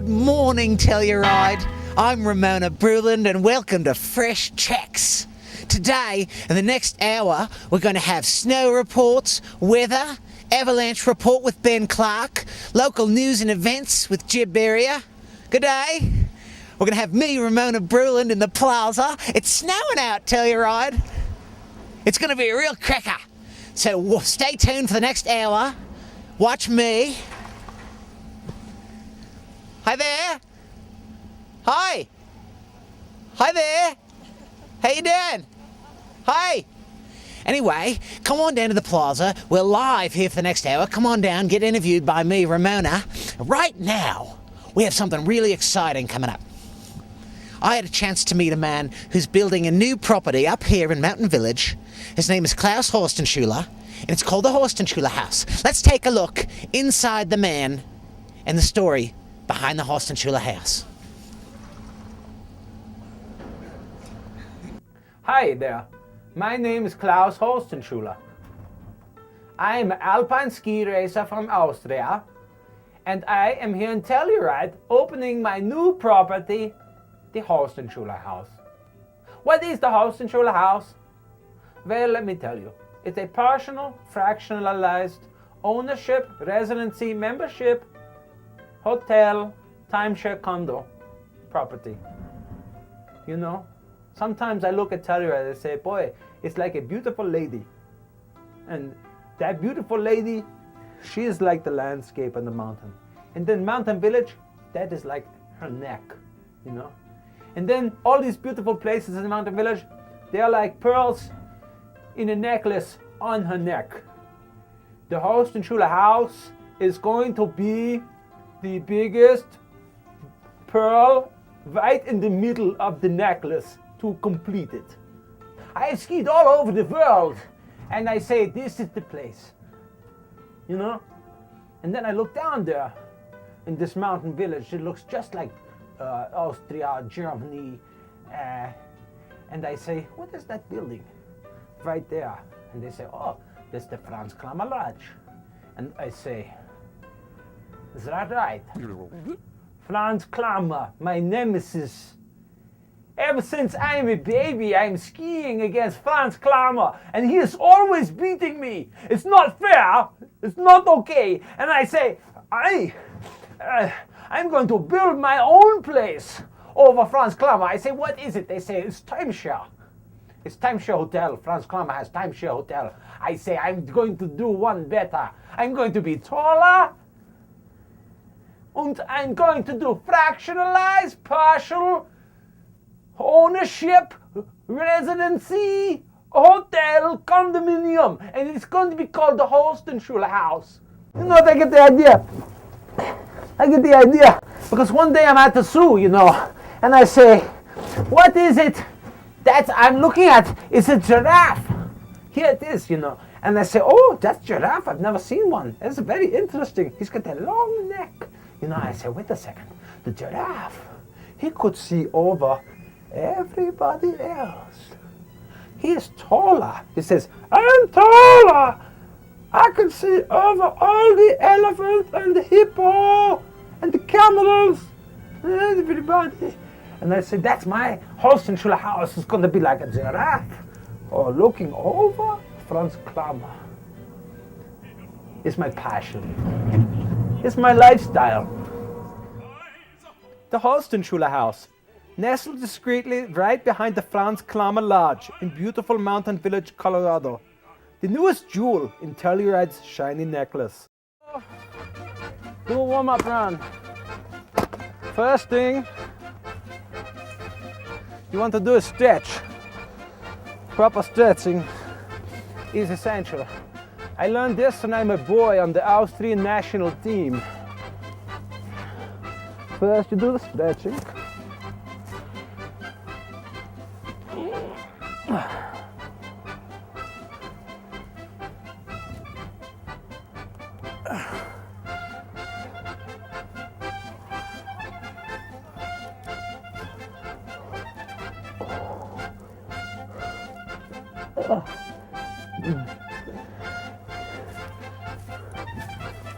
Good morning, Telluride. I'm Ramona Bruland and welcome to Fresh Checks. Today, in the next hour, we're going to have snow reports, weather, avalanche report with Ben Clarke, local news and events with Berrier. Good day. We're going to have me, Ramona Bruland, in the plaza. It's snowing out, Telluride. It's going to be a real cracker. So stay tuned for the next hour. Watch me. Hi there. Hi. Hi there. How you doing? Hi. Anyway, come on down to the plaza. We're live here for the next hour. Come on down, get interviewed by me, Ramona. Right now, we have something really exciting coming up. I had a chance to meet a man who's building a new property up here in Mountain Village. His name is Klaus Horstenschuller, and it's called the Horstenschuller House. Let's take a look inside the man and the story behind the Horstenschuller House. Hi there, my name is Klaus Horstenschuller. I am an alpine ski racer from Austria, and I am here in Telluride opening my new property, the Horstenschuller House. What is the Horstenschuller House? Well, let me tell you. It's a personal, fractionalized ownership, residency, membership, hotel, timeshare condo property. You know, sometimes I look at Telluride and say, boy, it's like a beautiful lady. And that beautiful lady, she is like the landscape on the mountain. And then Mountain Village, that is like her neck, you know. And then all these beautiful places in the Mountain Village, they are like pearls in a necklace on her neck. The Horstenschuller House is going to be the biggest pearl right in the middle of the necklace to complete it. I have skied all over the world and I say, this is the place, you know? And then I look down there in this mountain village. It looks just like Austria, Germany, and I say, what is that building right there? And they say, oh, that's the Franz Klammer Lodge. And I say, is that right? Franz Klammer, my nemesis. Ever since I'm a baby, I'm skiing against Franz Klammer, and he is always beating me. It's not fair. It's not okay. And I say, I'm going to build my own place over Franz Klammer. I say, what is it? They say, it's timeshare. It's timeshare hotel. Franz Klammer has timeshare hotel. I say, I'm going to do one better. I'm going to be taller. And I'm going to do fractionalized, partial ownership, residency, hotel, condominium. And it's going to be called the Horstenschuller House. You know, I get the idea. I get the idea. Because one day I'm at the zoo, you know, and I say, what is it that I'm looking at? It's a giraffe. Here it is, you know. And I say, oh, that's giraffe. I've never seen one. It's very interesting. He's got a long neck. You know, I say, wait a second. The giraffe, he could see over everybody else. He is taller. He says, I'm taller. I can see over all the elephants and the hippo and the camels and everybody. And I say, that's my Horstenschuller House. It's going to be like a giraffe or looking over Franz Klammer. It's my passion. It's my lifestyle. The Horstenschuller House, nestled discreetly right behind the Franz Klammer Lodge in beautiful Mountain Village, Colorado. The newest jewel in Telluride's shiny necklace. Do a warm-up run. First thing you want to do is stretch. Proper stretching is essential. I learned this when I'm a boy on the Austrian national team. First you do the stretching.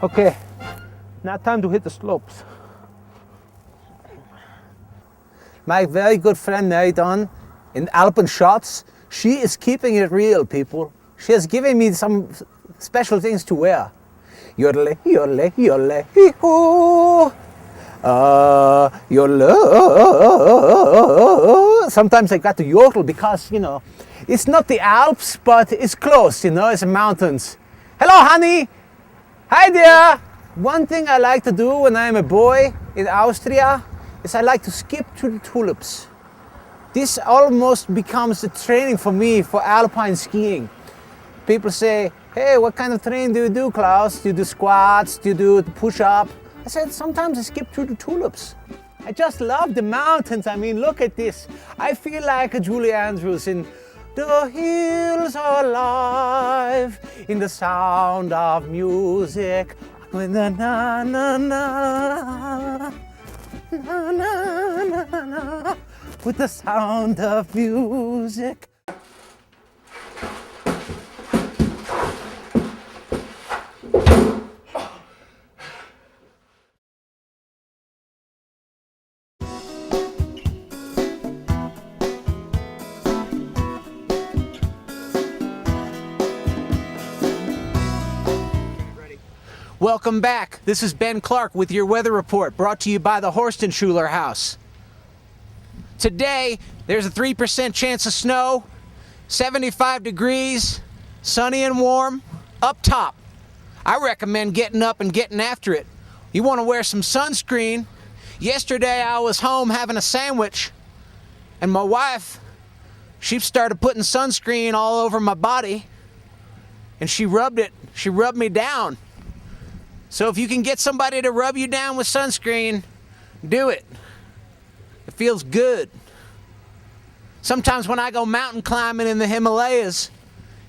Okay, now time to hit the slopes. my very good friend Nathan in Alpen Shots, she is keeping it real, people. She has given me some special things to wear. Yodele, yodele, yodele, hee-hoo. Yodele. Sometimes I got to yodel because, you know, it's not the Alps, but it's close, you know, it's the mountains. Hello, honey. Hi there. One thing I like to do when I'm a boy in Austria is I like to skip to the tulips. This almost becomes a training for me for alpine skiing. People say, hey, what kind of training do you do, Klaus? Do you do squats? Do you do push-up? I said, sometimes I skip through the tulips. I just love the mountains. I mean, look at this. I feel like a Julie Andrews in The Hills Are Alive, in the sound of music. With the na na na, na na na na, with the sound of music. Welcome back. This is Ben Clarke with your weather report, brought to you by the Horstenschuller house. Today, there's a 3% chance of snow, 75 degrees, sunny and warm, up top. I recommend getting up and getting after it. You want to wear some sunscreen. Yesterday, I was home having a sandwich, and my wife, she started putting sunscreen all over my body, and she rubbed me down. So if you can get somebody to rub you down with sunscreen, do it. It feels good. Sometimes when I go mountain climbing in the Himalayas,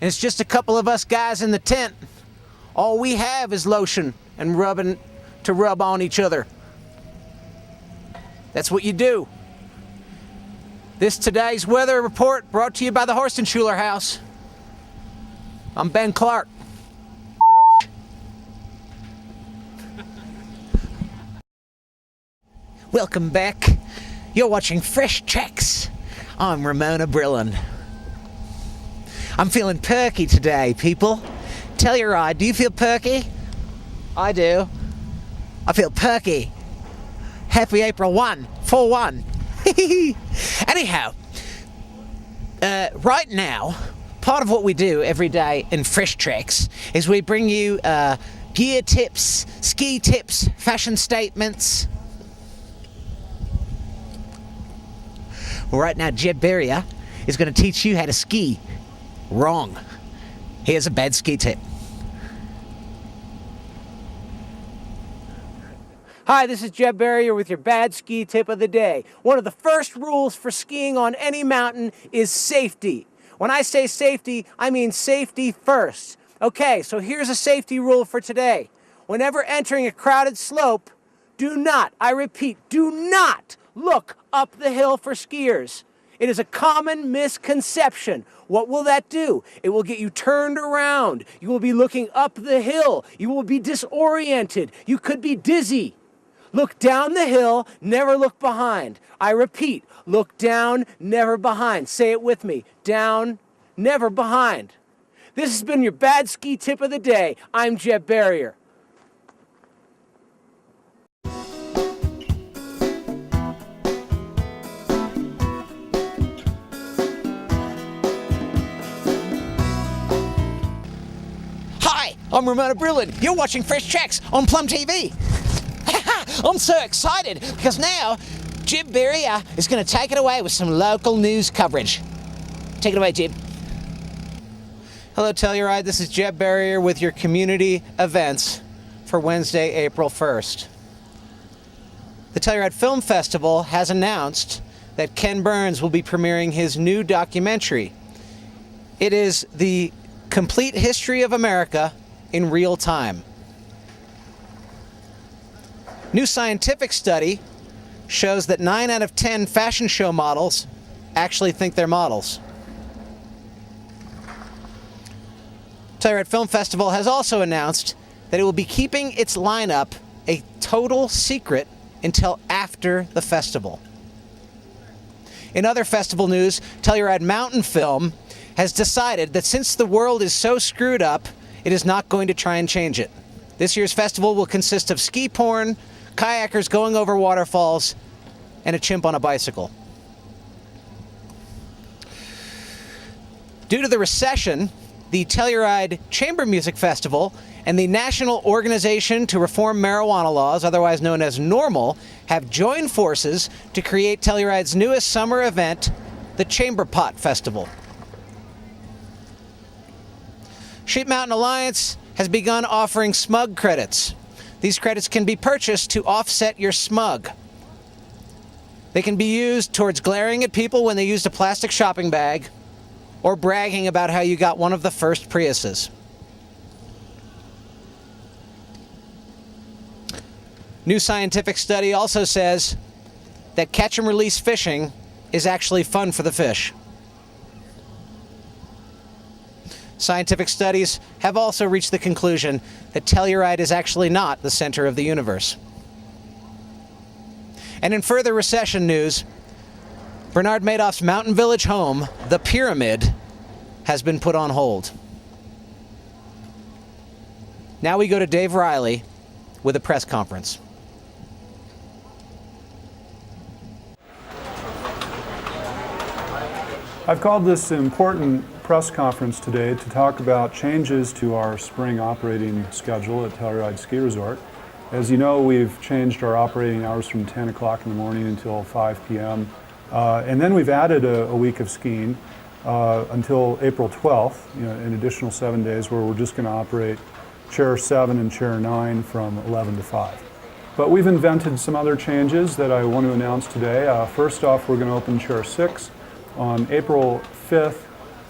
and it's just a couple of us guys in the tent, all we have is lotion and rubbing to rub on each other. That's what you do. This today's weather report brought to you by the Horstenschuller house. I'm Ben Clarke. Welcome back. You're watching Fresh Tracks. I'm Ramona Bruland. I'm feeling perky today, people. Telluride, do you feel perky? I do. I feel perky. Happy April 1, 4-1. Anyhow, right now, part of what we do every day in Fresh Tracks is we bring you gear tips, ski tips, fashion statements. Well, right now, Jeb Berrier is going to teach you how to ski. Wrong. Here's a bad ski tip. Hi, this is Jeb Berrier with your bad ski tip of the day. One of the first rules for skiing on any mountain is safety. When I say safety, I mean safety first. Okay, so here's a safety rule for today. Whenever entering a crowded slope, do not, I repeat, do not look up the hill for skiers. It is a common misconception. What will that do? It will get you turned around. You will be looking up the hill. You will be disoriented. You could be dizzy. Look down the hill, never look behind. I repeat, look down, never behind. Say it with me. Down, never behind. This has been your bad ski tip of the day. I'm Jeb Berrier. I'm Ramona Bruland. You're watching Fresh Tracks on Plum TV. I'm so excited because now Jeb Berrier is going to take it away with some local news coverage. Take it away, Jeb. Hello, Telluride. This is Jeb Berrier with your community events for Wednesday, April 1st. The Telluride Film Festival has announced that Ken Burns will be premiering his new documentary. It is the complete history of America in real time. New scientific study shows that 9 out of 10 fashion show models actually think they're models. Telluride Film Festival has also announced that it will be keeping its lineup a total secret until after the festival. In other festival news, Telluride Mountain Film has decided that since the world is so screwed up, it is not going to try and change it. This year's festival will consist of ski porn, kayakers going over waterfalls, and a chimp on a bicycle. Due to the recession, the Telluride Chamber Music Festival and the National Organization to Reform Marijuana Laws, otherwise known as NORML, have joined forces to create Telluride's newest summer event, the Chamber Pot Festival. Sheep Mountain Alliance has begun offering smug credits. These credits can be purchased to offset your smug. They can be used towards glaring at people when they used a plastic shopping bag, or bragging about how you got one of the first Priuses. New scientific study also says that catch and release fishing is actually fun for the fish. Scientific studies have also reached the conclusion that Telluride is actually not the center of the universe. And in further recession news, Bernard Madoff's Mountain Village home, the Pyramid, has been put on hold. Now we go to Dave Riley with a press conference. I've called this an important press conference today to talk about changes to our spring operating schedule at Telluride Ski Resort. As you know, we've changed our operating hours from 10 o'clock in the morning until 5 p.m. And then we've added a week of skiing until April 12th, an additional 7 days where we're just going to operate Chair 7 and Chair 9 from 11 to 5. But we've invented some other changes that I want to announce today. First off, we're going to open Chair 6 on April 5th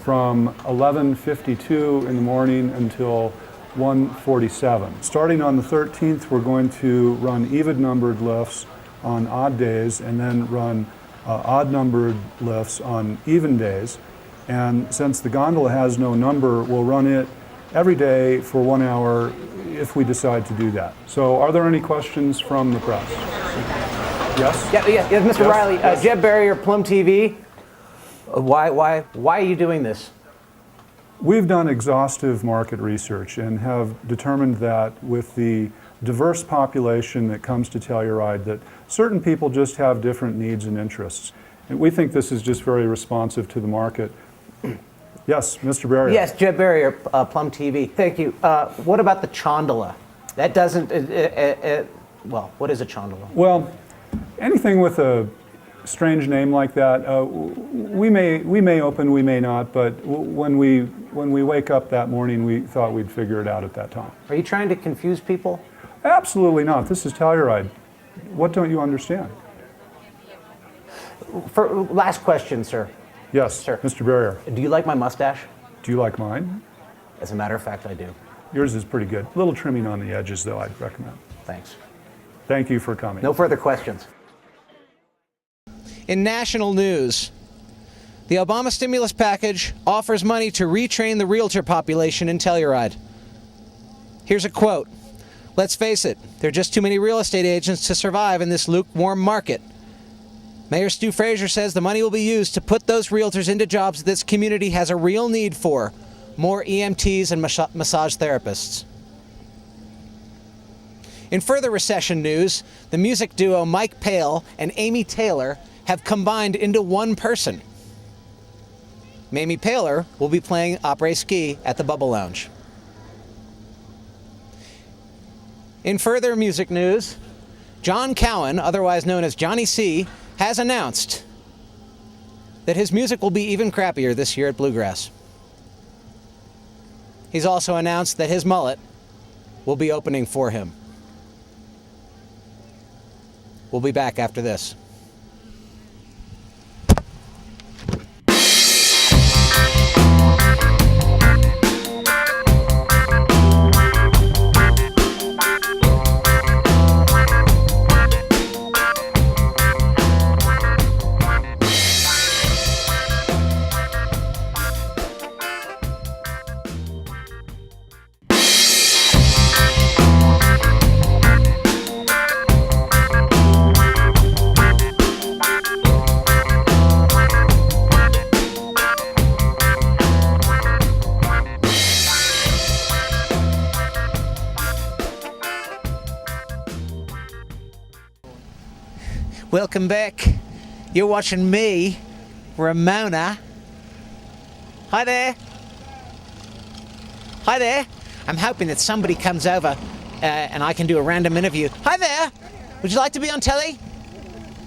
from 11:52 in the morning until 1:47. Starting on the 13th, we're going to run even-numbered lifts on odd days and then run odd-numbered lifts on even days. And since the gondola has no number, we'll run it every day for 1 hour if we decide to do that. So are there any questions from the press? Yes? Yeah, Mr. Yes? Riley, Yes. Jeb Berrier, Plum TV. Why are you doing this? We've done exhaustive market research and have determined that with the diverse population that comes to Telluride, that certain people just have different needs and interests. And we think this is just very responsive to the market. Yes, Mr. Berrier. Yes, Jeb Berrier, Plum TV. Thank you. What about the chondola? That doesn't, well, what is a chondola? Well, anything with a strange name like that, we may open, we may not, but when we wake up that morning, we thought we'd figure it out at that time. Are you trying to confuse people? Absolutely not. This is Telluride. What don't you understand? Last question, sir. Yes, Sir. Mr. Berrier. Do you like my mustache? Do you like mine? As a matter of fact, I do. Yours is pretty good. A little trimming on the edges, though, I'd recommend. Thanks. Thank you for coming. No further questions. In national news, the Obama stimulus package offers money to retrain the realtor population in Telluride. Here's a quote. "Let's face it, there are just too many real estate agents to survive in this lukewarm market. Mayor Stu Frazier says the money will be used to put those realtors into jobs this community has a real need for, more EMTs and massage therapists." In further recession news, the music duo Mike Pale and Amy Taylor have combined into one person. Mamie Paler will be playing après-ski at the Bubble Lounge. In further music news, John Cowan, otherwise known as Johnny C., has announced that his music will be even crappier this year at Bluegrass. He's also announced that his mullet will be opening for him. We'll be back after this. Welcome back. You're watching me, Ramona. Hi there. Hi there. I'm hoping that somebody comes over and I can do a random interview. Hi there. Would you like to be on telly?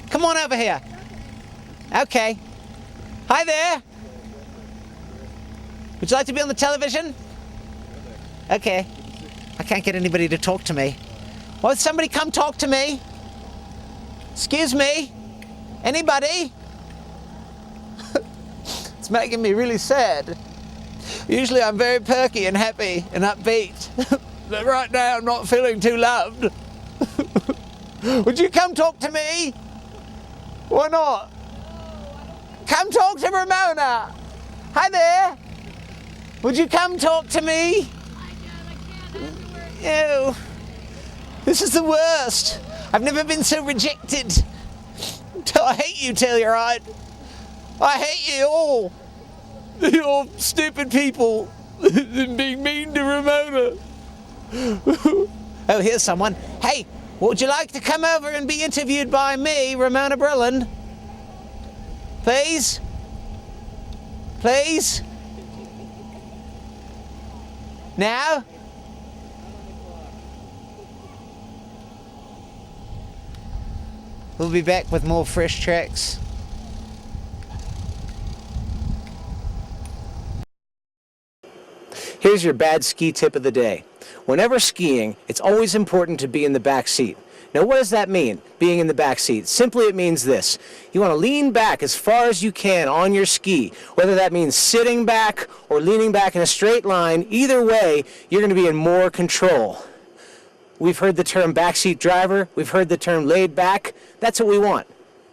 Come on over here. Okay. Hi there. Would you like to be on the television? Okay. I can't get anybody to talk to me. Would somebody come talk to me? Excuse me? Anybody? It's making me really sad. Usually I'm very perky and happy and upbeat. But right now I'm not feeling too loved. Would you come talk to me? Why not? Come talk to Ramona. Hi there. Would you come talk to me? Ew. This is the worst. I've never been so rejected. I hate you, Telluride. I hate you all. You're stupid people. Being mean to Ramona. Oh, here's someone. Hey, would you like to come over and be interviewed by me, Ramona Bruland? Please? Please? Now? We'll be back with more fresh tracks. Here's your bad ski tip of the day. Whenever skiing, it's always important to be in the back seat. Now, what does that mean, being in the back seat? Simply, it means this. You want to lean back as far as you can on your ski, whether that means sitting back or leaning back in a straight line. Either way, you're going to be in more control. We've heard the term backseat driver. We've heard the term laid back. That's what we want.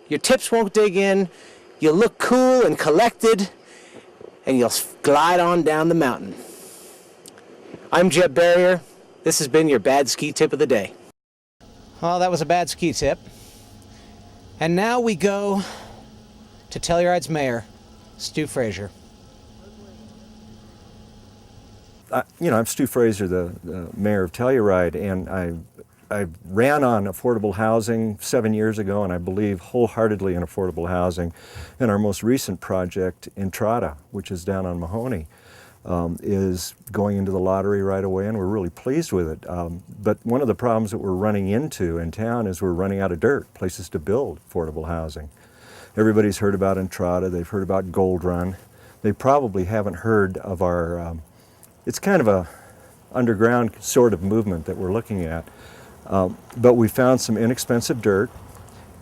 Your tips won't dig in. You'll look cool and collected, and you'll glide on down the mountain. I'm Berrier. This has been your bad ski tip of the day. Well, that was a bad ski tip. And now we go to Telluride's mayor, Stu Fraser. I'm Stu Fraser, the mayor of Telluride, and I ran on affordable housing 7 years ago, and I believe wholeheartedly in affordable housing. And our most recent project, Entrada, which is down on Mahoney, is going into the lottery right away, and we're really pleased with it. But one of the problems that we're running into in town is we're running out of dirt, places to build affordable housing. Everybody's heard about Entrada, they've heard about Gold Run. They probably haven't heard of our, it's kind of a underground sort of movement that we're looking at. But we found some inexpensive dirt,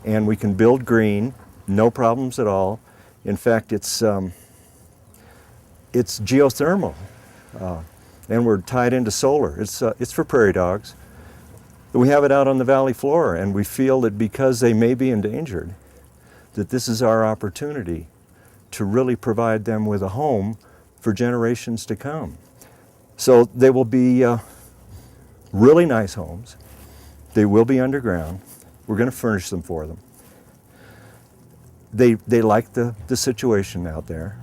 and we can build green, no problems at all. In fact, it's geothermal, and we're tied into solar. It's for prairie dogs. We have it out on the valley floor, and we feel that because they may be endangered, that this is our opportunity to really provide them with a home for generations to come. So they will be really nice homes. They will be underground. We're going to furnish them for them. They like the situation out there.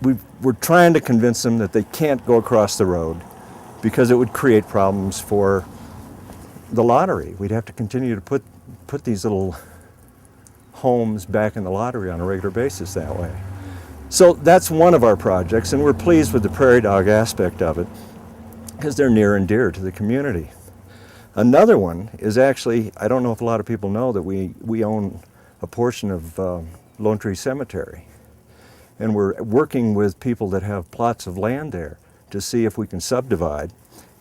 We're trying to convince them that they can't go across the road because it would create problems for the lottery. We'd have to continue to put these little homes back in the lottery on a regular basis that way. So that's one of our projects, and we're pleased with the prairie dog aspect of it because they're near and dear to the community. Another one is actually, I don't know if a lot of people know that we own a portion of Lone Tree Cemetery. And we're working with people that have plots of land there to see if we can subdivide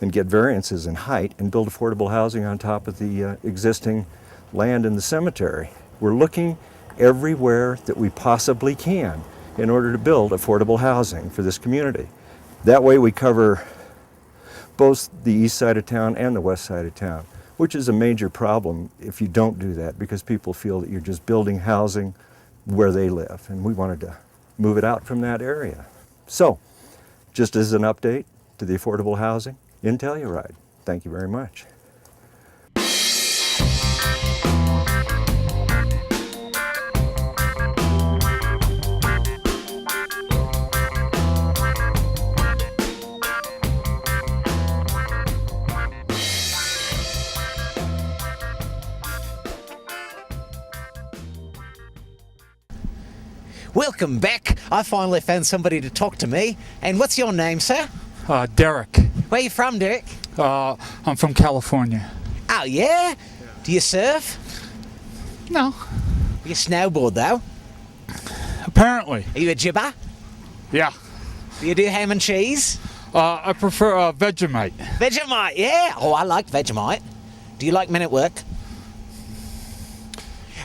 and get variances in height and build affordable housing on top of the existing land in the cemetery. We're looking everywhere that we possibly can in order to build affordable housing for this community. That way we cover both the east side of town and the west side of town, which is a major problem if you don't do that, because people feel that you're just building housing where they live, and we wanted to move it out from that area. So, just as an update to the affordable housing in Telluride. Thank you very much. Welcome back. I finally found somebody to talk to me. And what's your name, sir? Derek. Where you from, Derek? I'm from California. Oh, yeah? Do you surf? No. You snowboard, though? Apparently. Are you a jibber? Yeah. Do you do ham and cheese? I prefer Vegemite. Vegemite, yeah. Oh, I like Vegemite. Do you like Men at Work?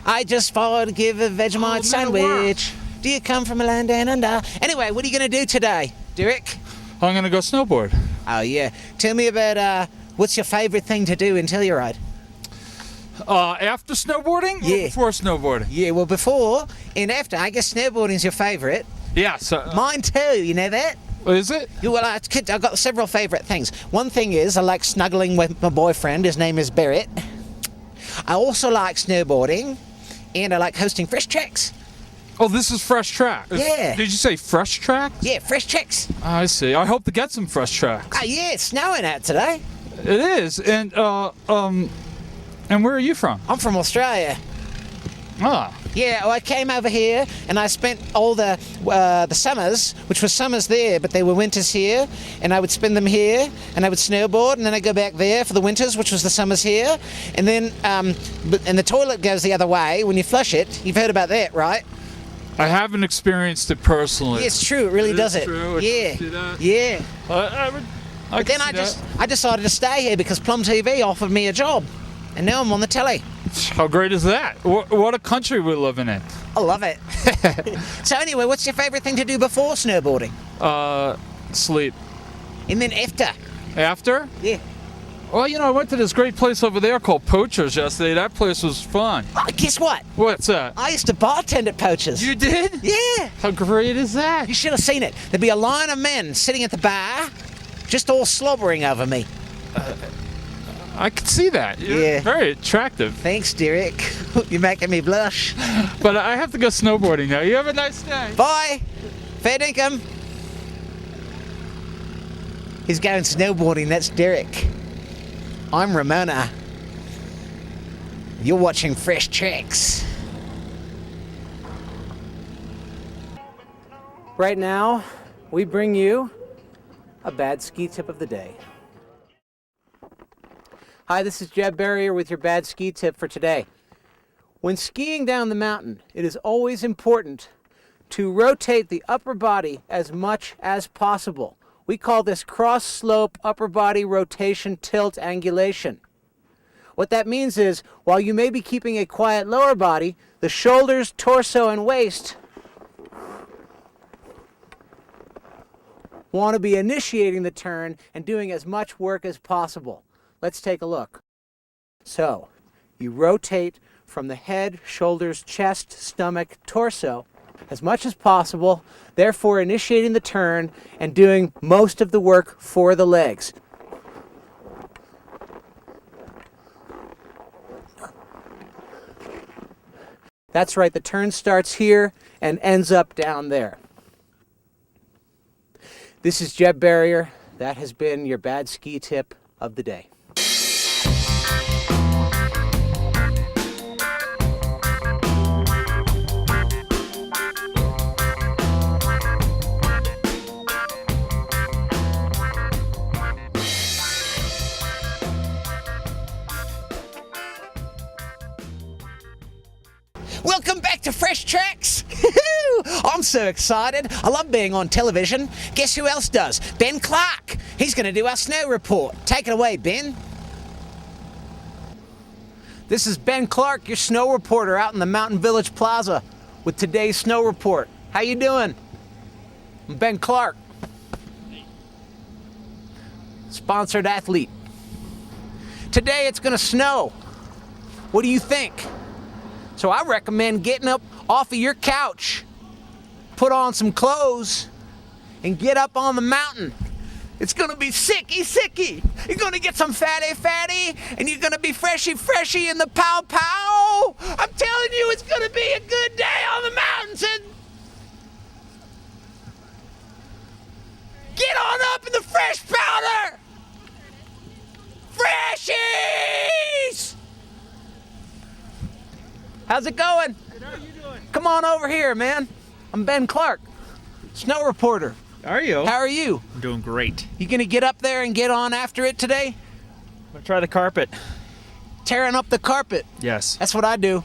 I just thought to give a Vegemite sandwich. Do you come from a land down under? Anyway, what are you going to do today, Derek? I'm going to go snowboard. Oh, yeah. Tell me about what's your favourite thing to do in Telluride? After snowboarding Yeah. or before snowboarding? Yeah, well, before and after. I guess snowboarding's your favourite. Yeah, so... Mine too, you know that? is it? Yeah, well, I've got several favourite things. One thing is I like snuggling with my boyfriend. His name is Berrier. I also like snowboarding, and I like hosting Fresh Tracks. Oh, this is Fresh Track. Yeah. Did you say Fresh Track? Yeah, Fresh Tracks. I see. I hope to get some Fresh Tracks. Oh, yeah, it's snowing out today. It is. And where are you from? I'm from Australia. Ah. Yeah, well, I came over here and I spent all the summers, which was summers there, but they were winters here, and I would spend them here, and I would snowboard, and then I'd go back there for the winters, which was the summers here, and then and the toilet goes the other way when you flush it. You've heard about that, right? I haven't experienced it personally. Yeah, it's true. It really does it. True. I Yeah, can see that. yeah. But Then I decided to stay here because Plum TV offered me a job, and now I'm on the telly. How great is that? What a country we're living in. I love it. So anyway, what's your favourite thing to do before snowboarding? Sleep. And then after? After? Yeah. Well, I went to this great place over there called Poachers yesterday. That place was fun. Oh, guess what? What's that? I used to bartend at Poachers. You did? Yeah. How great is that? You should have seen it. There'd be a line of men sitting at the bar, just all slobbering over me. I could see that. You're Yeah. very attractive. Thanks, Derek. You're making me blush. But I have to go snowboarding now. You have a nice day. Bye. Fair dinkum. He's going snowboarding. That's Derek. I'm Ramona. You're watching Fresh Tracks. Right now, we bring you a bad ski tip of the day. Hi, this is Jeb Berrier with your bad ski tip for today. When skiing down the mountain, it is always important to rotate the upper body as much as possible. We call this cross-slope upper body rotation tilt angulation. What that means is, while you may be keeping a quiet lower body, the shoulders, torso, and waist want to be initiating the turn and doing as much work as possible. Let's take a look. So, you rotate from the head, shoulders, chest, stomach, torso as much as possible, therefore initiating the turn and doing most of the work for the legs. That's right, the turn starts here and ends up down there. This is Jeb Berrier. That has been your bad ski tip of the day. Welcome back to Fresh Tracks. I'm so excited. I love being on television. Guess who else does? Ben Clarke. He's going to do our snow report. Take it away, Ben. This is Ben Clarke, your snow reporter out in the Mountain Village Plaza with today's snow report. How you doing? I'm Ben Clarke, sponsored athlete. Today it's going to snow. What do you think? So I recommend getting up off of your couch, put on some clothes, and get up on the mountain. It's gonna be sicky. You're gonna get some fatty, and you're gonna be freshy in the pow. I'm telling you, it's gonna be a good day on the mountains. And get on up in the fresh powder. Freshies! How's it going? How are you doing? Come on over here, man. I'm Ben Clarke, snow reporter. Are you? How are you? I'm doing great. You gonna get up there and get on after it today? I'm gonna try the carpet. Tearing up the carpet. Yes. That's what I do.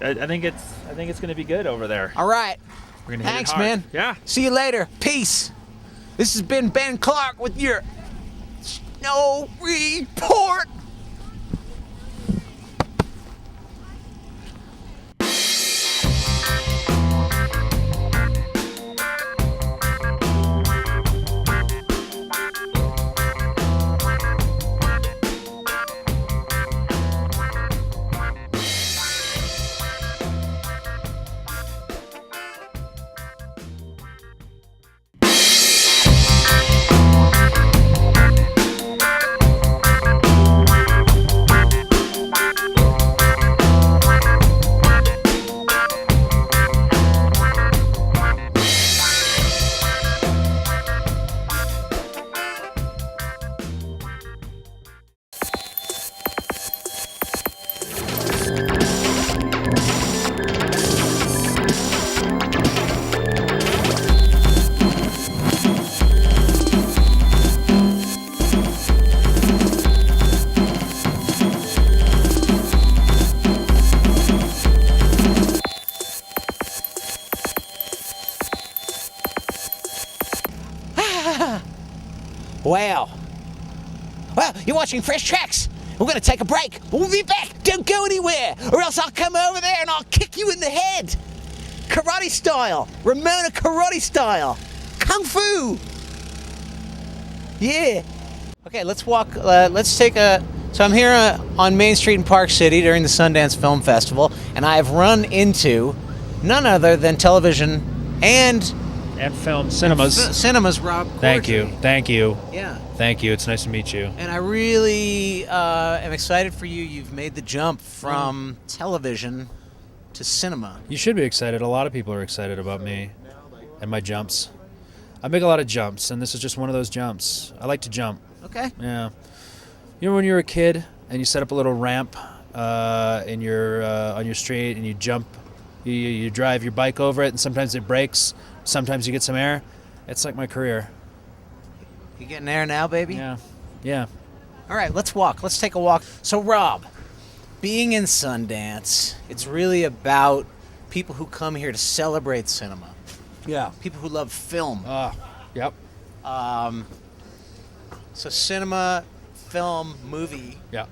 I think it's gonna be good over there. All right. We're gonna hit it Thanks, hard. man. Yeah. See you later. Peace. This has been Ben Clarke with your snow report. Wow. Well, you're watching Fresh Tracks. We're going to take a break. We'll be back. Don't go anywhere, or else I'll come over there and I'll kick you in the head. Karate style. Ramona karate style. Kung Fu. Yeah. Okay, let's walk. Let's take a... So I'm here on Main Street in Park City during the Sundance Film Festival, and I have run into none other than television and film cinemas. Cinemas, Rob. Thank Corddry. you. Thank you. Yeah. Thank you. It's nice to meet you. And I really am excited for you. You've made the jump from television to cinema. You should be excited. A lot of people are excited about me and my jumps. I make a lot of jumps, and this is just one of those jumps. I like to jump. Okay. Yeah. You know when you were a kid and you set up a little ramp in your on your street and you jump, you drive your bike over it, and sometimes it breaks, sometimes you get some air. It's like my career. You getting there now, baby? Yeah. Yeah. All right, let's walk. Let's take a walk. So, Rob, being in Sundance, it's really about people who come here to celebrate cinema. Yeah. People who love film. Yep. So cinema, film, movie, Yeah.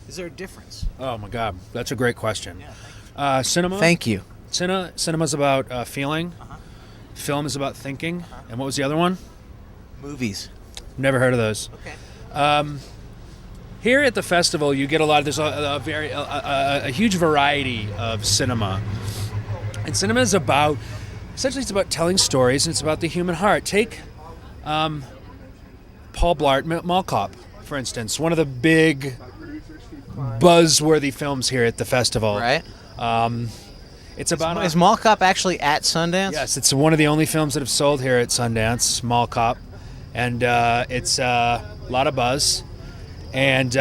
is there a difference? Oh my God, that's a great question. Yeah, Cinema. Thank you. Cinema's about feeling. Film is about thinking. And what was the other one? Movies. Never heard of those. Okay. Here at the festival, you get a lot. There's a huge variety of cinema, and cinema is about essentially it's about telling stories, and it's about the human heart. Take Paul Blart Mall Cop, for instance, one of the big buzzworthy films here at the festival. Right. It's about Is Mall Cop actually at Sundance? Yes, it's one of the only films that have sold here at Sundance, Mall Cop, and it's a lot of buzz. And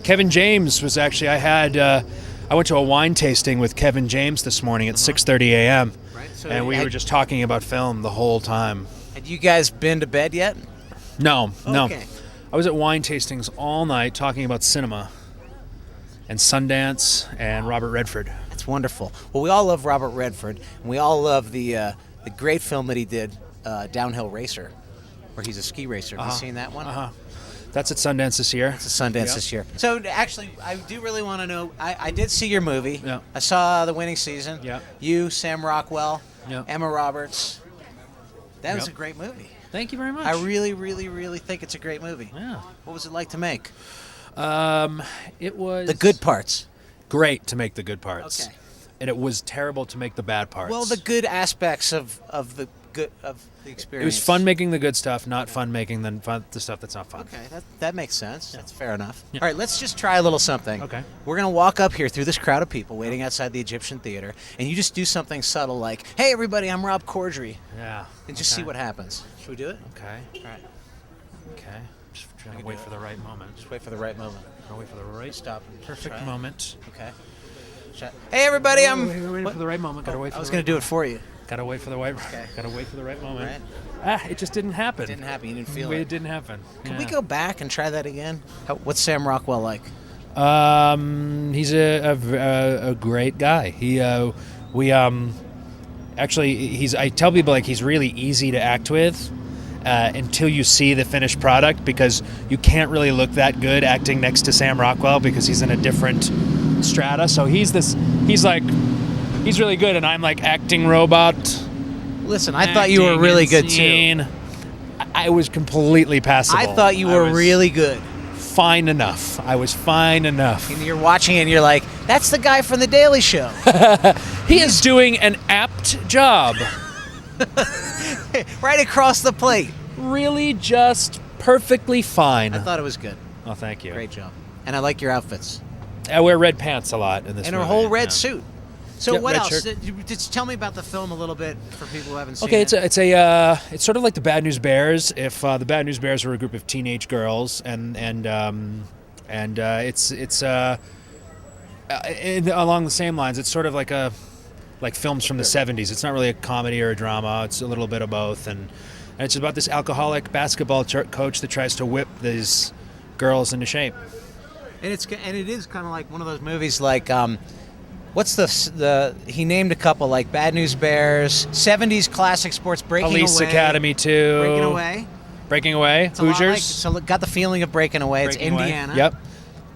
Kevin James was actually, I went to a wine tasting with Kevin James this morning at 6:30 a.m. Right. So And we were just talking about film the whole time. Had you guys been to bed yet? No. Okay. I was at wine tastings all night talking about cinema and Sundance and Robert Redford. That's wonderful. Well, we all love Robert Redford, and we all love the great film that he did, Downhill Racer, where he's a ski racer. Have you seen that one? That's at Sundance this year. It's a Sundance this year. So actually, I do really want to know. I did see your movie. Yeah. I saw The Winning Season. Yeah. You, Sam Rockwell, Yeah. Emma Roberts. That was a Yep. great movie. Thank you very much. I really, really, really think it's a great movie. Yeah. What was it like to make? It was The good parts. great to make the good parts. Okay. And it was terrible to make the bad parts. Well, the good aspects of the good of the experience. It was fun making the good stuff, not fun making the stuff that's not fun. Okay, that makes sense. That's fair enough. All right, let's just try a little something. Okay. We're going to walk up here through this crowd of people waiting outside the Egyptian Theater, and you just do something subtle like, "Hey, everybody, I'm Rob Corddry," Yeah. and just see what happens. Should we do it? Okay. All right. Okay. Just trying to wait for the right moment. Just wait for the right moment. I'll wait for the right Stop. and perfect try. moment. Okay. Hey, everybody, We're waiting What? for the right moment. Gotta wait for I was the going right to do it for you. Gotta wait for the right. Okay. Gotta wait for the right moment. Right. It just didn't happen. Didn't happen. You didn't feel It it. didn't happen. Can Yeah. we go back and try that again? What's Sam Rockwell like? He's a great guy. I tell people like he's really easy to act with until you see the finished product, because you can't really look that good acting next to Sam Rockwell because he's in a different strata. So he's really good, and I'm like acting robot. Listen, I thought you were really good too. too. I was completely passable. I thought you were really good. fine enough. I was fine enough. And you're watching it and you're like, that's the guy from The Daily Show. He is doing an apt job. Right across the plate. Really just perfectly fine. I thought it was good. Oh, thank you. Great job. And I like your outfits. I wear red pants a lot in this And movie. her whole red yeah. suit. So Yep, what red else? shirt. Just tell me about the film a little bit for people who haven't seen Okay, it. it's sort of like the Bad News Bears. If the Bad News Bears were a group of teenage girls, and it's along the same lines. It's sort of like films from the 70s. It's not really a comedy or a drama. It's a little bit of both, and it's about this alcoholic basketball coach that tries to whip these girls into shape. And it is kind of like one of those movies like what's the he named a couple like Bad News Bears, 70s classic sports, Breaking Police Away. Academy 2. Breaking Away. Breaking Away. It's a lot Hoosiers. like, so got the feeling of Breaking Away. It's Breaking Away. Indiana. Yep.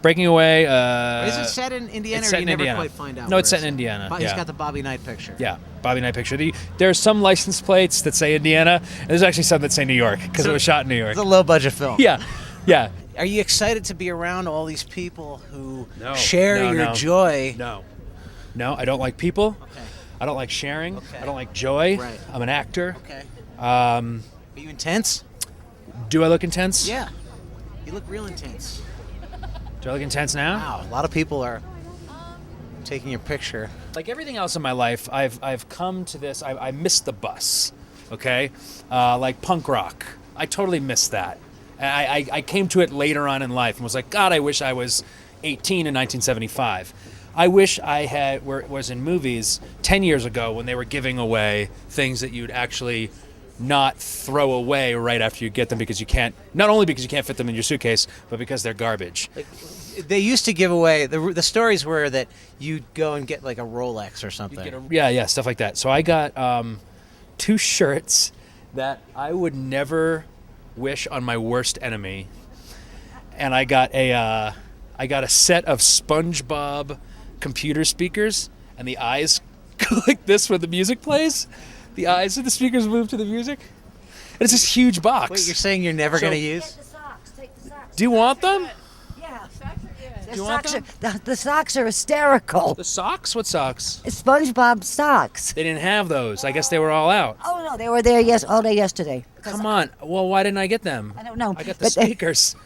Breaking Away. Is it set in Indiana it's or set you in never Indiana. quite find out? No, where it's set in Indiana. But he's yeah. got the Bobby Knight picture. Yeah, Bobby Knight picture. There are some license plates that say Indiana, and there's actually some that say New York because it was shot in New York. It's a low budget film. Yeah, yeah. Are you excited to be around all these people who No, share no, your no. joy? No, I don't like people. Okay. I don't like sharing. Okay. I don't like joy. Right. I'm an actor. Okay. Are Are you intense? Do I look intense? Yeah. You look real intense. Do I look intense now? Wow. A lot of people are taking your picture. Like everything else in my life, I've come to this. I missed the bus. Okay, like punk rock. I totally missed that. I came to it later on in life and was like, God, I wish I was 18 in 1975. I wish I was in movies 10 years ago when they were giving away things that you'd actually not throw away right after you get them because you can't, not only because you can't fit them in your suitcase, but because they're garbage. They used to give away, the stories were that you'd go and get like a Rolex or something. Yeah, stuff like that. So I got 2 shirts that I would never wish on my worst enemy, and I got a set of SpongeBob computer speakers, and the eyes go like this when the music plays. The eyes of the speakers move to the music. And it's this huge box. Wait, you're saying you're never going to use? Take the socks. Do you want them? Yeah. Do you want them? The socks are hysterical. The socks? What socks? It's SpongeBob socks. They didn't have those. I guess they were all out. Oh no, they were there all day yesterday. Come on. Well, why didn't I get them? I don't know. I got the but they- speakers.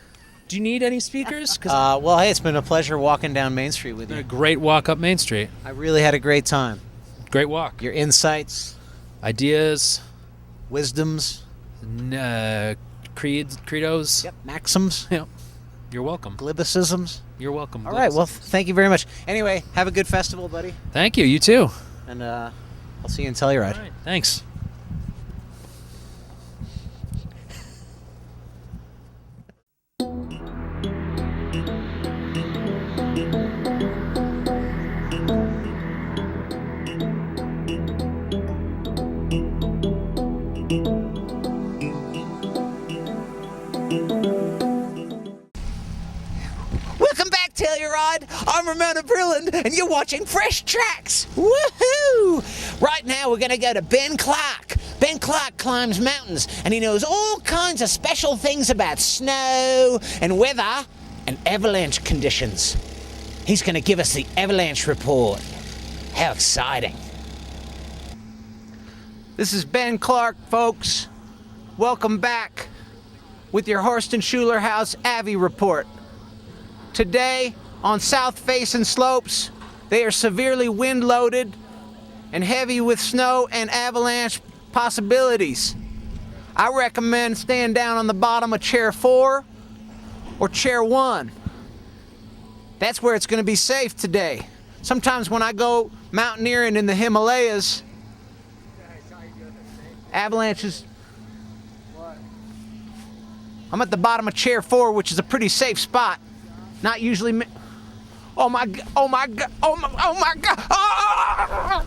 Do you need any speakers? 'Cause Well, hey, it's been a pleasure walking down Main Street with a you. great walk up Main Street. I really had a great time. Great walk. Your insights, Ideas, wisdoms, credos. yep, maxims, Yep. You're welcome. glibbicisms. You're welcome. All right, well, thank you very much. Anyway, have a good festival, buddy. Thank you. You too. And I'll see you in Telluride. All right. Thanks. Welcome back, Telluride. I'm Ramona Bruland, and you're watching Fresh Tracks. Woohoo! Right now, we're going to go to Ben Clarke. Ben Clarke climbs mountains, and he knows all kinds of special things about snow and weather and avalanche conditions. He's going to give us the avalanche report. How exciting. This is Ben Clarke, folks. Welcome back with your Horstenschuller House Avi report. Today, on south facing slopes, they are severely wind loaded and heavy with snow and avalanche possibilities. I recommend staying down on the bottom of chair 4 or chair 1. That's where it's going to be safe today. Sometimes when I go mountaineering in the Himalayas, Avalanches. I'm at the bottom of chair 4, which is a pretty safe spot. Not usually. Oh my god! Oh my god! Oh my god! Ah!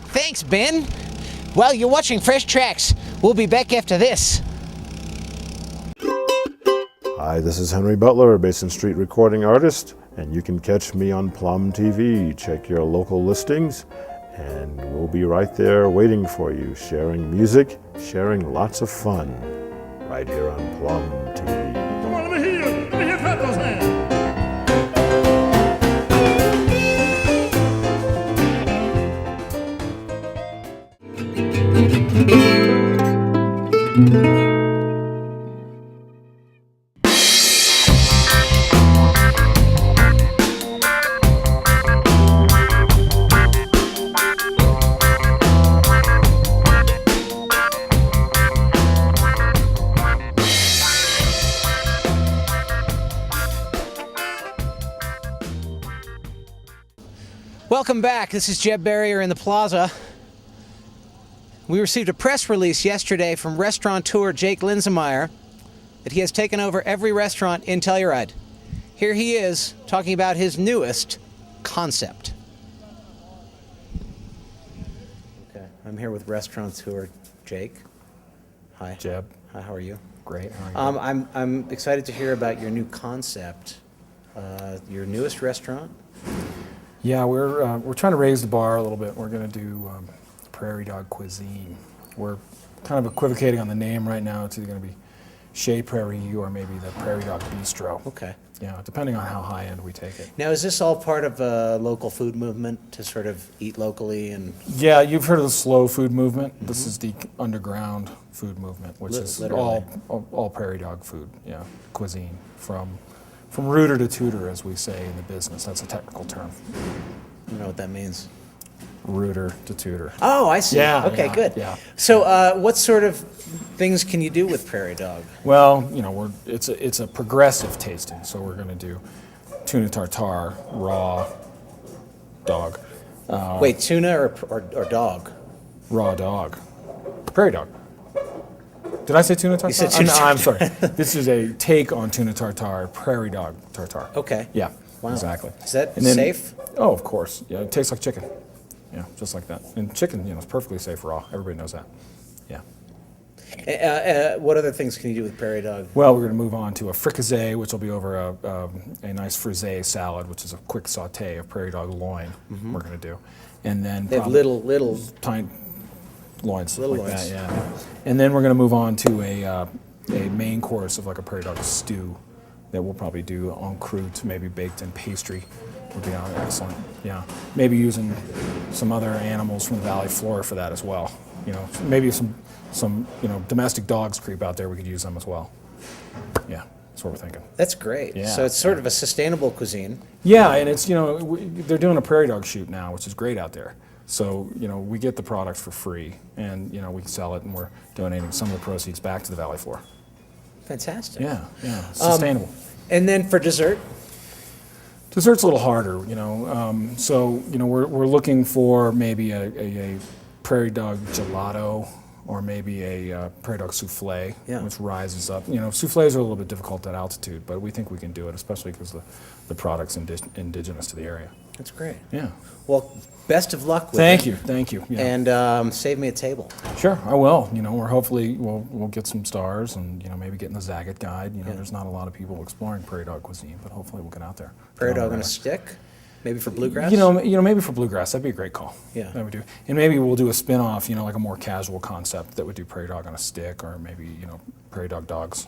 Thanks, Ben. Well, you're watching Fresh Tracks. We'll be back after this. Hi, this is Henry Butler, a Basin Street recording artist, and you can catch me on Plum TV. Check your local listings, and we'll be right there waiting for you, sharing music, sharing lots of fun, right here on Plum TV. Come on, let me hear you. Let me hear clap those hands. Welcome back. This is Jeb Berrier in the Plaza. We received a press release yesterday from restaurateur Jake Linsemeyer that he has taken over every restaurant in Telluride. Here he is talking about his newest concept. Okay, I'm here with restaurateur Jake. Hi. Jeb. Hi, how are you? Great. How are you? I'm excited to hear about your new concept, your newest restaurant. Yeah, we're trying to raise the bar a little bit. We're going to do prairie dog cuisine. We're kind of equivocating on the name right now. It's either going to be Chez Prairie or maybe the Prairie Dog Bistro. Okay. Yeah, depending on how high end we take it. Now, is this all part of a local food movement to sort of eat locally and? Yeah, you've heard of the slow food movement. Mm-hmm. This is the underground food movement, which is all prairie dog food. Yeah, cuisine from rooter to tutor, as we say in the business. That's a technical term. I don't know what that means. Rooter to tutor. Oh, I see. Yeah. Okay, yeah, good. Yeah. So, what sort of things can you do with prairie dog? Well, you know, it's a progressive tasting. So we're going to do tuna tartare, raw dog. Wait, tuna or dog? Raw dog. Prairie dog. Did I say tuna tartare? You said tuna tartare. I'm sorry. This is a take on tuna tartare, prairie dog tartare. Okay. Yeah. Wow. Exactly. Is that And then- safe? Oh, of course. Yeah, it tastes like chicken. Yeah, just like that. And chicken, you know, is perfectly safe raw. Everybody knows that. Yeah. What other things can you do with prairie dog? Well, we're going to move on to a fricassee, which will be over a nice frisee salad, which is a quick saute of prairie dog loin. Mm-hmm. We're going to do, and then They have little. tiny loins, Little like loins. that. Yeah. And then we're going to move on to a main course of like a prairie dog stew that we'll probably do en croûte, maybe baked in pastry. Would be excellent. Yeah. Maybe using some other animals from the valley floor for that as well. You know, maybe some domestic dogs creep out there. We could use them as well. Yeah, that's what we're thinking. That's great. Yeah. So it's sort of a sustainable cuisine. Yeah, and it's they're doing a prairie dog shoot now, which is great out there. So we get the product for free, and we sell it, and we're donating some of the proceeds back to the valley floor. Fantastic. Yeah, sustainable. And then for dessert? Dessert's a little harder, So we're looking for maybe a prairie dog gelato, or maybe a prairie dog souffle, which rises up. Souffles are a little bit difficult at altitude, but we think we can do it, especially because the product's indigenous to the area. That's great. Yeah. Well, best of luck with Thank it. you. Thank you. Yeah. And save me a table. Sure, I will. We're hopefully we'll get some stars, and maybe get in the Zagat guide. There's not a lot of people exploring prairie dog cuisine, but hopefully we'll get out there. Prairie dog on a stick? Maybe for bluegrass? Maybe for bluegrass, that'd be a great call. Yeah. That would do. And maybe we'll do a spin-off, like a more casual concept that would do prairie dog on a stick, or maybe, prairie dog dogs.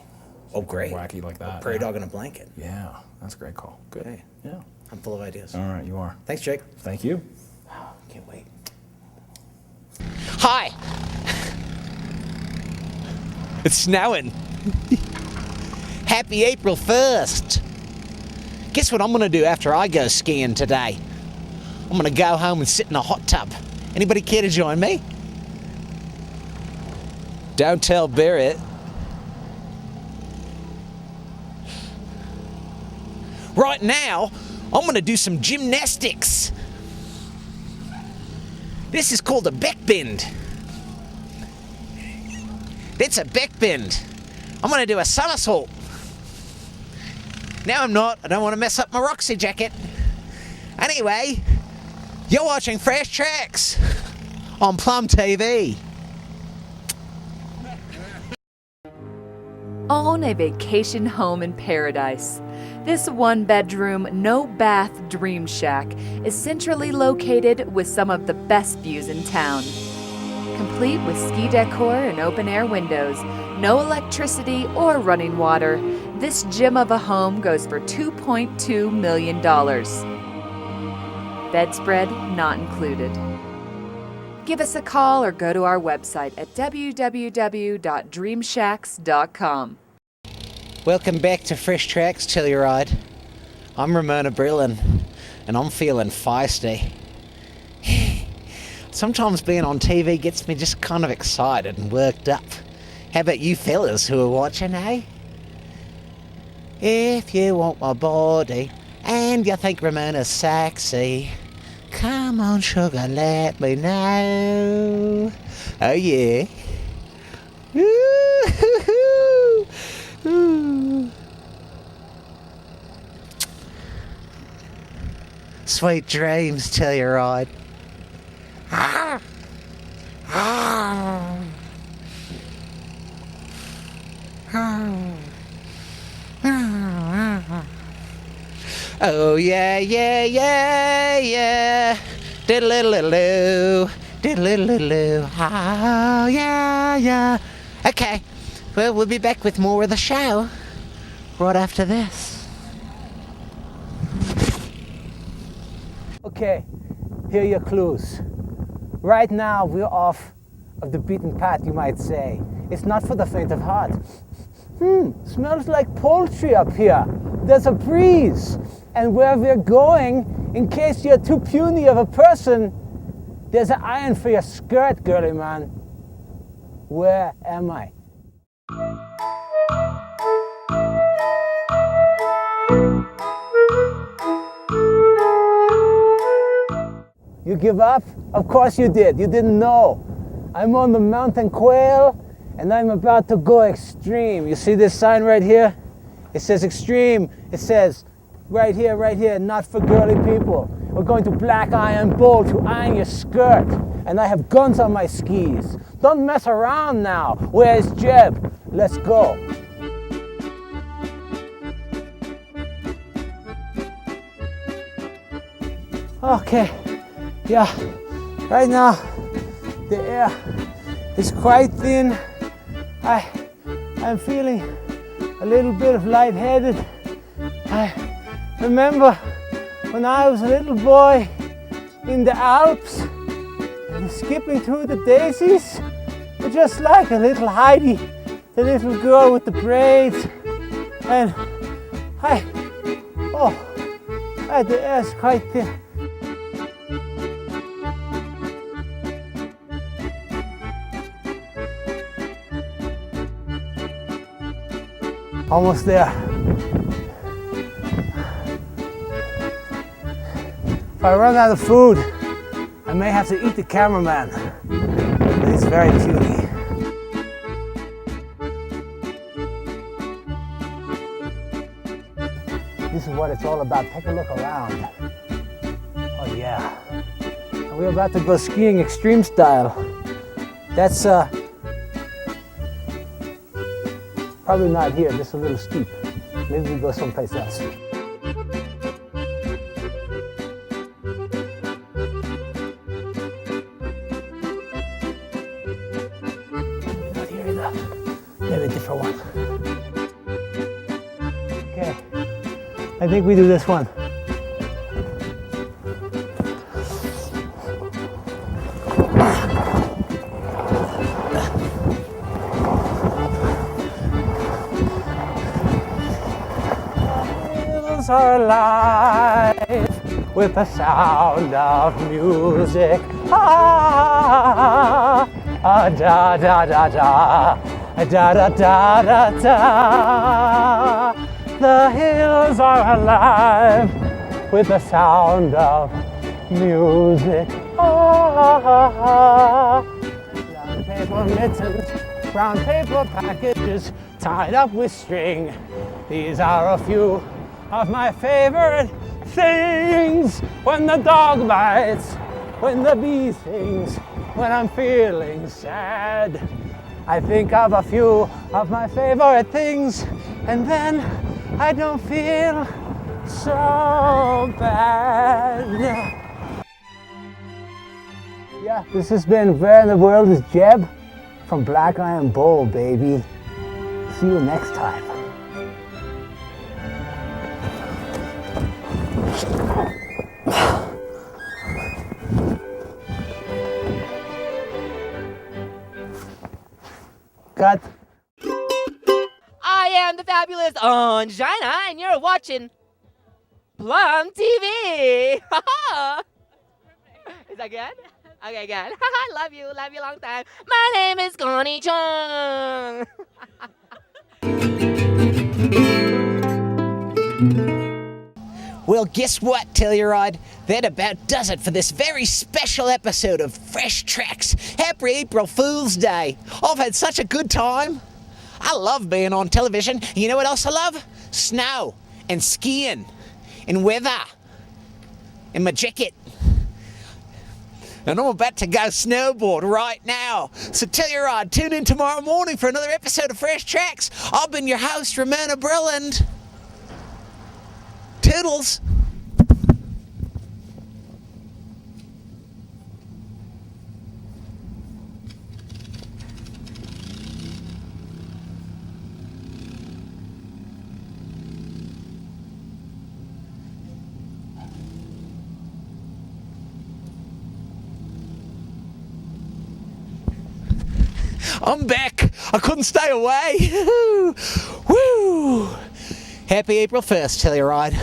Oh, great. Wacky like that. Or prairie dog on a blanket. Yeah, that's a great call. Good. Okay. Yeah. I'm full of ideas. All right, you are. Thanks, Jake. Thank you. Can't wait. Hi! It's snowing. Happy April 1st. Guess what I'm going to do after I go skiing today? I'm going to go home and sit in a hot tub. Anybody care to join me? Don't tell Berrier. Right now, I'm going to do some gymnastics. This is called a backbend. That's a backbend. I'm gonna do a somersault. No, I'm not. I don't want to mess up my Roxy jacket. Anyway, you're watching Fresh Tracks on Plum TV. Own a vacation home in paradise. This one-bedroom, no-bath dream shack is centrally located with some of the best views in town. Complete with ski decor and open-air windows, no electricity or running water, this gem of a home goes for $2.2 million. Bedspread not included. Give us a call or go to our website at www.dreamshacks.com. Welcome back to Fresh Tracks Telluride. I'm Ramona Bruland, and I'm feeling feisty. Sometimes being on TV gets me just kind of excited and worked up. How about you fellas who are watching, eh? If you want my body and you think Ramona's sexy, come on sugar, let me know. Oh yeah. Ooh. Sweet dreams, Telluride. Oh yeah, yeah, yeah, yeah. Diddle-diddle-diddle-doo, diddle-diddle-diddle-doo. Oh yeah, yeah. Okay, well, we'll be back with more of the show right after this. Okay, here are your clues. Right now we're off of the beaten path, you might say. It's not for the faint of heart. Smells like poultry up here. There's a breeze. And where we're going, in case you're too puny of a person, there's an iron for your skirt, girly man. Where am I? You give up? Of course you did. You didn't know. I'm on the mountain quail, and I'm about to go extreme. You see this sign right here? It says extreme. It says right here, not for girly people. We're going to Black Iron Bowl to iron your skirt. And I have guns on my skis. Don't mess around now. Where's Jeb? Let's go. Okay, yeah, right now the air is quite thin. I'm feeling a little bit of lightheaded. I remember when I was a little boy in the Alps and skipping through the daisies, just like a little Heidi, the little girl with the braids. And the air is quite thin. Almost there. If I run out of food, I may have to eat the cameraman. But he's very puny. This is what it's all about. Take a look around. Oh yeah. And we're about to go skiing extreme style. That's probably not here, just a little steep. Maybe we go someplace else. Not here either. Maybe a different one. Okay, I think we do this one. Are alive with the sound of music. Da da da da, da da da da da. The hills are alive with the sound of music. Ah, brown paper mittens, brown paper packages tied up with string. These are a few of my favorite things. When the dog bites, when the bee sings, when I'm feeling sad, I think of a few of my favorite things, and then I don't feel so bad. Yeah, this has been Where in the World is Jeb from Black Iron Bowl, baby. See you next time. Cut. I am the fabulous Angina, and you're watching Plum TV. Is that good? Okay, good. Love you long time. My name is Connie Chung. Well, guess what, Telluride? That about does it for this very special episode of Fresh Tracks. Happy April Fool's Day. I've had such a good time. I love being on television. You know what else I love? Snow and skiing and weather and my jacket. And I'm about to go snowboard right now. So Telluride, tune in tomorrow morning for another episode of Fresh Tracks. I've been your host, Ramona Bruland. Toodles. I'm back. I couldn't stay away. Woo! Happy April 1st, Telluride.